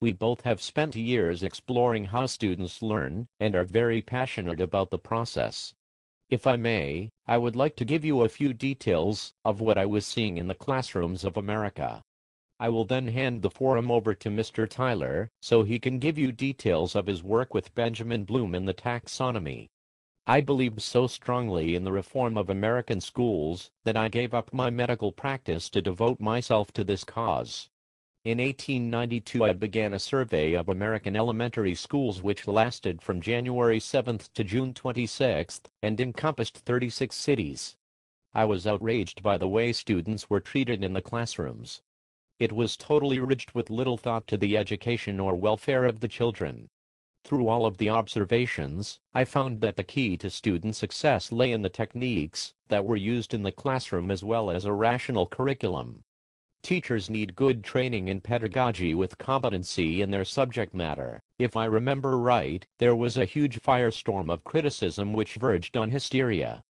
We both have spent years exploring how students learn and are very passionate about the process. If I may, I would like to give you a few details of what I was seeing in the classrooms of America. I will then hand the forum over to Mr. Tyler so he can give you details of his work with Benjamin Bloom in the taxonomy. I believed so strongly in the reform of American schools that I gave up my medical practice to devote myself to this cause. In 1892 I began a survey of American elementary schools which lasted from January 7th to June 26th and encompassed 36 cities. I was outraged by the way students were treated in the classrooms. It was totally ridged with little thought to the education or welfare of the children. Through all of the observations, I found that the key to student success lay in the techniques that were used in the classroom as well as a rational curriculum. Teachers need good training in pedagogy with competency in their subject matter. If I remember right, there was a huge firestorm of criticism which verged on hysteria.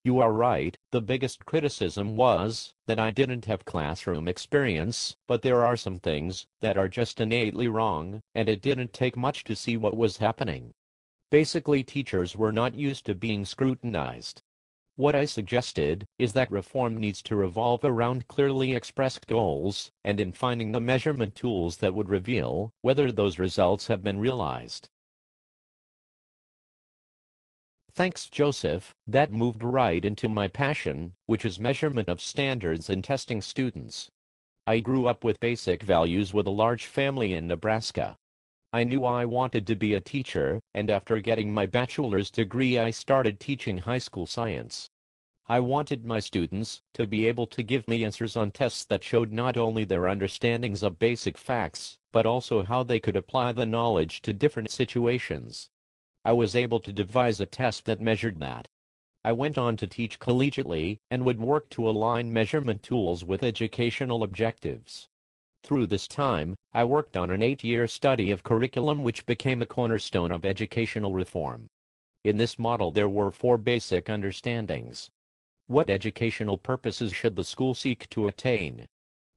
You are right, the biggest criticism was that I didn't have classroom experience, but there are some things that are just innately wrong, and it didn't take much to see what was happening. Basically, teachers were not used to being scrutinized. What I suggested is that reform needs to revolve around clearly expressed goals and in finding the measurement tools that would reveal whether those results have been realized. Thanks, Joseph. That moved right into my passion, which is measurement of standards and testing students. I grew up with basic values with a large family in Nebraska. I knew I wanted to be a teacher, and after getting my bachelor's degree I started teaching high school science. I wanted my students to be able to give me answers on tests that showed not only their understandings of basic facts, but also how they could apply the knowledge to different situations. I was able to devise a test that measured that. I went on to teach collegiately and would work to align measurement tools with educational objectives. Through this time, I worked on an 8-year study of curriculum which became a cornerstone of educational reform. In this model there were 4 basic understandings. What educational purposes should the school seek to attain?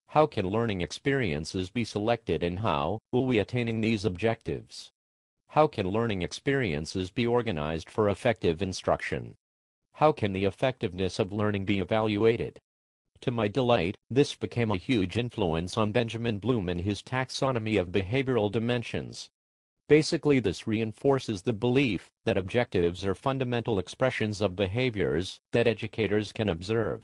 How can learning experiences be selected and how will we attaining these objectives? How can learning experiences be organized for effective instruction? How can the effectiveness of learning be evaluated? To my delight, this became a huge influence on Benjamin Bloom and his taxonomy of behavioral dimensions. Basically, this reinforces the belief that objectives are fundamental expressions of behaviors that educators can observe.